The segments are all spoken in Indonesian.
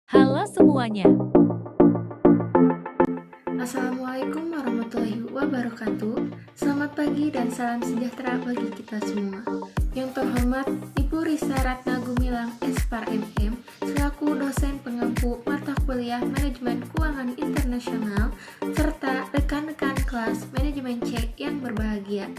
Halo semuanya. Assalamualaikum warahmatullahi wabarakatuh. Selamat pagi dan salam sejahtera bagi kita semua. Yang terhormat Ibu Risa Ratna Gumilang, Espar MM, selaku dosen pengampu mata kuliah Manajemen Keuangan Internasional, serta rekan-rekan kelas Manajemen C yang berbahagia.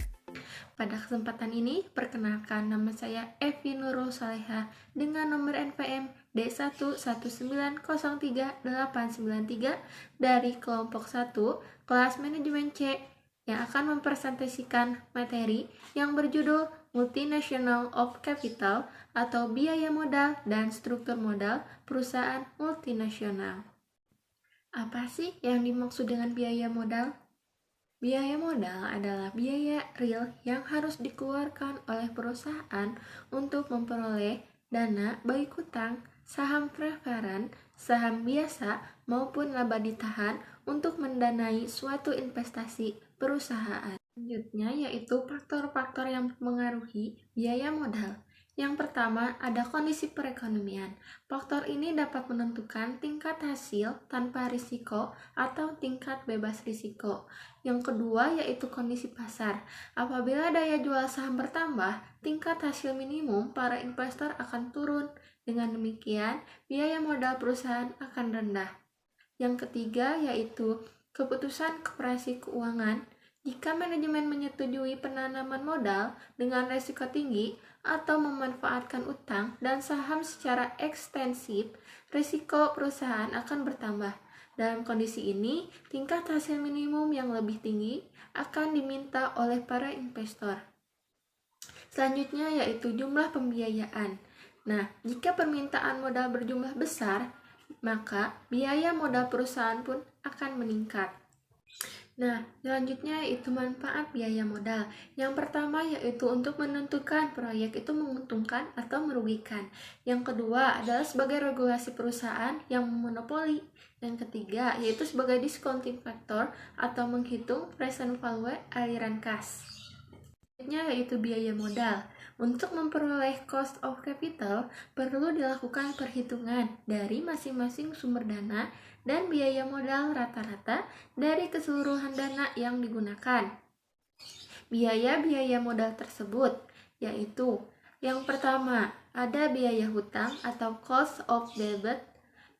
Pada kesempatan ini, perkenalkan nama saya Evi Nurul Saleha dengan nomor NPM D119038893 dari kelompok 1 kelas manajemen C yang akan mempresentasikan materi yang berjudul Multinational of Capital atau biaya modal dan struktur modal perusahaan multinasional. Apa sih yang dimaksud dengan biaya modal? Biaya modal adalah biaya real yang harus dikeluarkan oleh perusahaan untuk memperoleh dana baik hutang, saham preferen, saham biasa, maupun laba ditahan untuk mendanai suatu investasi perusahaan. Selanjutnya yaitu faktor-faktor yang mempengaruhi biaya modal. Yang pertama ada kondisi perekonomian. Faktor ini dapat menentukan tingkat hasil tanpa risiko atau tingkat bebas risiko. Yang kedua yaitu kondisi pasar. Apabila daya jual saham bertambah, tingkat hasil minimum para investor akan turun. Dengan demikian, biaya modal perusahaan akan rendah. Yang ketiga yaitu keputusan koperasi keuangan. Jika manajemen menyetujui penanaman modal dengan risiko tinggi atau memanfaatkan utang dan saham secara ekstensif, risiko perusahaan akan bertambah. Dalam kondisi ini, tingkat hasil minimum yang lebih tinggi akan diminta oleh para investor. Selanjutnya yaitu jumlah pembiayaan. Nah, jika permintaan modal berjumlah besar, maka biaya modal perusahaan pun akan meningkat. Nah, selanjutnya yaitu manfaat biaya modal. Yang pertama yaitu untuk menentukan proyek itu menguntungkan atau merugikan. Yang kedua adalah sebagai regulasi perusahaan yang memonopoli. Yang ketiga yaitu sebagai discounting factor atau menghitung present value aliran kas. Selanjutnya yaitu biaya modal. Untuk memperoleh cost of capital, perlu dilakukan perhitungan dari masing-masing sumber dana dan biaya modal rata-rata dari keseluruhan dana yang digunakan. Biaya-biaya modal tersebut yaitu yang pertama, ada biaya hutang atau cost of debt.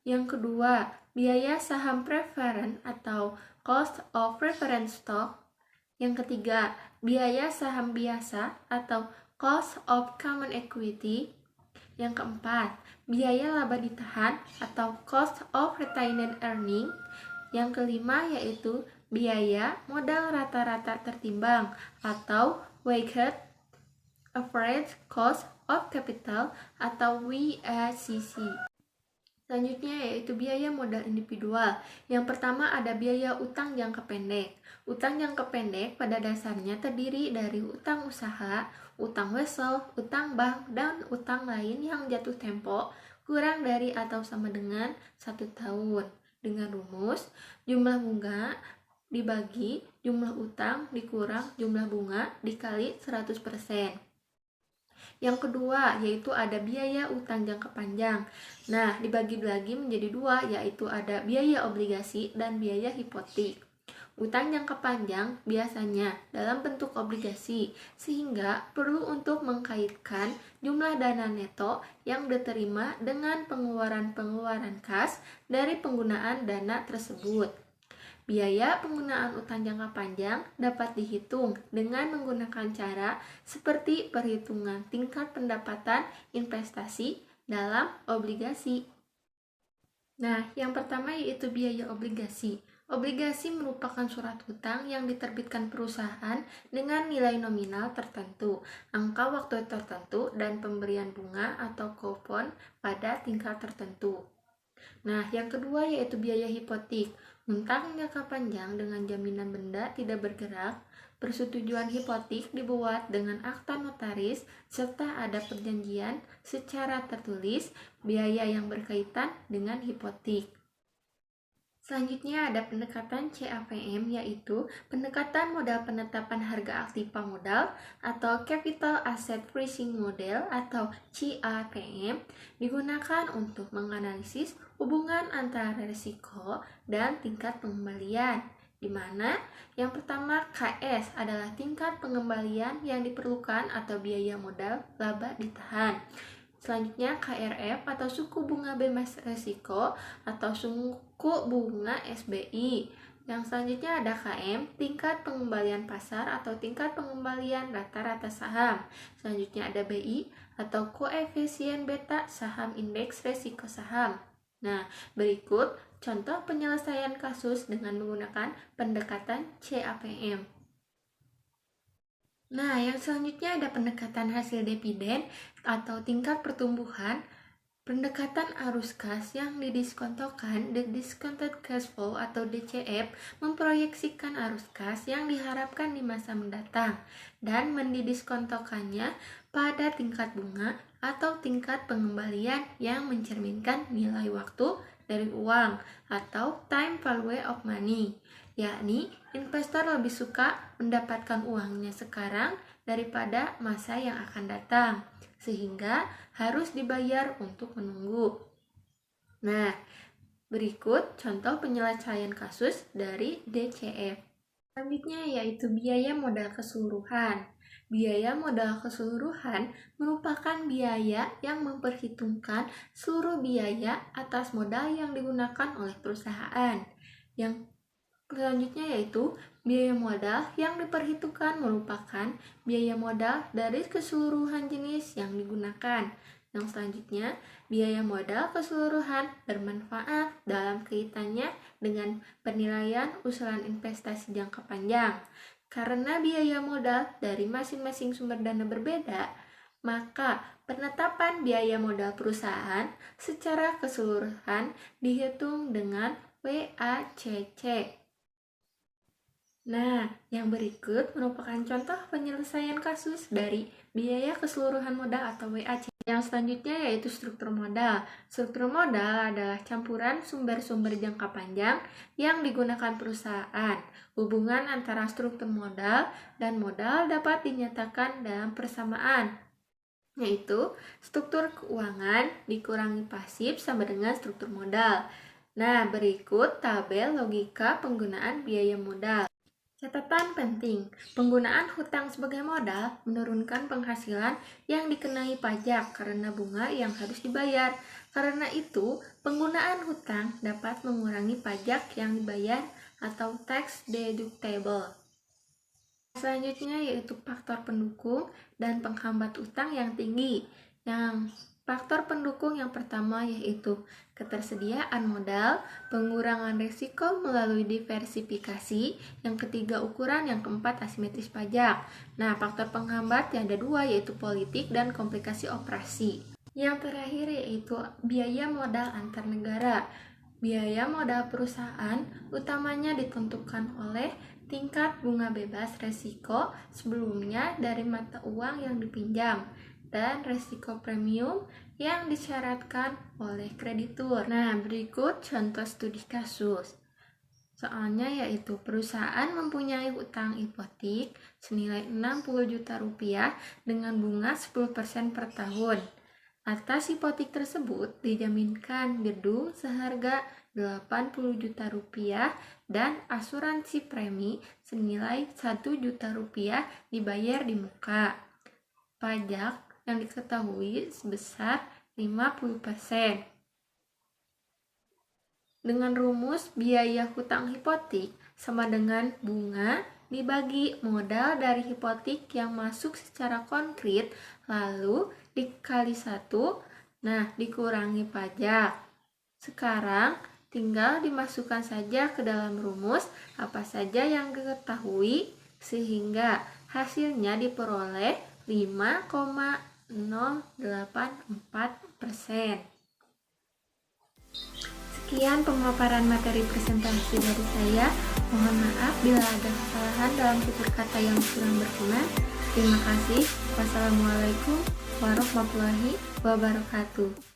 Yang kedua, biaya saham preferen atau cost of preference stock. Yang ketiga, biaya saham biasa atau cost of common equity. Yang keempat, biaya laba ditahan atau cost of retained earning. Yang kelima yaitu biaya modal rata-rata tertimbang atau weighted average cost of capital atau WACC. Selanjutnya yaitu biaya modal individual. Yang pertama ada biaya utang jangka pendek. Utang jangka pendek pada dasarnya terdiri dari utang usaha, utang wesel, utang bank, dan utang lain yang jatuh tempo kurang dari atau sama dengan 1 tahun. Dengan rumus, jumlah bunga dibagi jumlah utang dikurang jumlah bunga dikali 100%. Yang kedua, yaitu ada biaya utang jangka panjang. Nah, dibagi-bagi menjadi dua, yaitu ada biaya obligasi dan biaya hipotek. Utang jangka panjang biasanya dalam bentuk obligasi, sehingga perlu untuk mengkaitkan jumlah dana neto yang diterima dengan pengeluaran-pengeluaran kas dari penggunaan dana tersebut. Biaya penggunaan utang jangka panjang dapat dihitung dengan menggunakan cara seperti perhitungan tingkat pendapatan investasi dalam obligasi. Nah, yang pertama yaitu biaya obligasi. Obligasi merupakan surat hutang yang diterbitkan perusahaan dengan nilai nominal tertentu, angka waktu tertentu, dan pemberian bunga atau kupon pada tingkat tertentu. Nah, yang kedua yaitu biaya hipotek. Hutang jangka panjang dengan jaminan benda tidak bergerak. Persetujuan hipotek dibuat dengan akta notaris serta ada perjanjian secara tertulis biaya yang berkaitan dengan hipotek. Selanjutnya ada pendekatan CAPM, yaitu pendekatan modal penetapan harga aktiva modal atau Capital Asset Pricing Model atau CAPM, digunakan untuk menganalisis hubungan antara risiko dan tingkat pengembalian, di mana yang pertama KS adalah tingkat pengembalian yang diperlukan atau biaya modal laba ditahan. Selanjutnya KRF atau suku bunga bebas risiko atau suku bunga SBI. Yang selanjutnya ada KM, tingkat pengembalian pasar atau tingkat pengembalian rata-rata saham. Selanjutnya ada BI atau koefisien beta saham indeks risiko saham. Nah, berikut contoh penyelesaian kasus dengan menggunakan pendekatan CAPM. Nah, yang selanjutnya ada pendekatan hasil dividen atau tingkat pertumbuhan. Pendekatan arus kas yang didiskontokan, the discounted cash flow atau DCF, memproyeksikan arus kas yang diharapkan di masa mendatang dan mendidiskontokannya pada tingkat bunga atau tingkat pengembalian yang mencerminkan nilai waktu dari uang atau time value of money, yakni investor lebih suka mendapatkan uangnya sekarang daripada masa yang akan datang, sehingga harus dibayar untuk menunggu. Nah, berikut contoh penyelesaian kasus dari DCF. Selanjutnya yaitu biaya modal keseluruhan. Biaya modal keseluruhan merupakan biaya yang memperhitungkan seluruh biaya atas modal yang digunakan oleh perusahaan. Yang selanjutnya yaitu biaya modal yang diperhitungkan merupakan biaya modal dari keseluruhan jenis yang digunakan. Yang selanjutnya, biaya modal keseluruhan bermanfaat dalam kaitannya dengan penilaian usulan investasi jangka panjang. Karena biaya modal dari masing-masing sumber dana berbeda, maka penetapan biaya modal perusahaan secara keseluruhan dihitung dengan WACC. Nah, yang berikut merupakan contoh penyelesaian kasus dari biaya keseluruhan modal atau WACC. Yang selanjutnya yaitu struktur modal. Struktur modal adalah campuran sumber-sumber jangka panjang yang digunakan perusahaan. Hubungan antara struktur modal dan modal dapat dinyatakan dalam persamaan, yaitu struktur keuangan dikurangi pasif sama dengan struktur modal. Nah, berikut tabel logika penggunaan biaya modal. Catatan penting, penggunaan hutang sebagai modal menurunkan penghasilan yang dikenai pajak karena bunga yang harus dibayar. Karena itu, penggunaan hutang dapat mengurangi pajak yang dibayar atau tax deductible. Selanjutnya yaitu faktor pendukung dan penghambat utang yang tinggi. Yang faktor pendukung yang pertama yaitu ketersediaan modal, pengurangan risiko melalui diversifikasi, yang ketiga ukuran, yang keempat asimetris pajak. Nah, faktor penghambat yang ada dua yaitu politik dan komplikasi operasi. Yang terakhir yaitu biaya modal antar negara. Biaya modal perusahaan utamanya ditentukan oleh tingkat bunga bebas risiko sebelumnya dari mata uang yang dipinjam dan risiko premium yang disyaratkan oleh kreditur. Nah, berikut contoh studi kasus. Soalnya yaitu perusahaan mempunyai utang hipotek senilai 60 juta rupiah dengan bunga 10% per tahun. Atas hipotek tersebut dijaminkan gedung seharga 80 juta rupiah dan asuransi premi senilai 1 juta rupiah dibayar di muka. Pajak yang diketahui sebesar 50%. Dengan rumus biaya hutang hipotek sama dengan bunga dibagi modal dari hipotek yang masuk secara konkret lalu dikali 1, nah dikurangi pajak. Sekarang tinggal dimasukkan saja ke dalam rumus apa saja yang diketahui sehingga hasilnya diperoleh 5,084%. Sekian pemaparan materi presentasi dari saya. Mohon maaf bila ada kesalahan dalam tutur kata yang kurang berkenan. Terima kasih. Wassalamualaikum warahmatullahi wabarakatuh.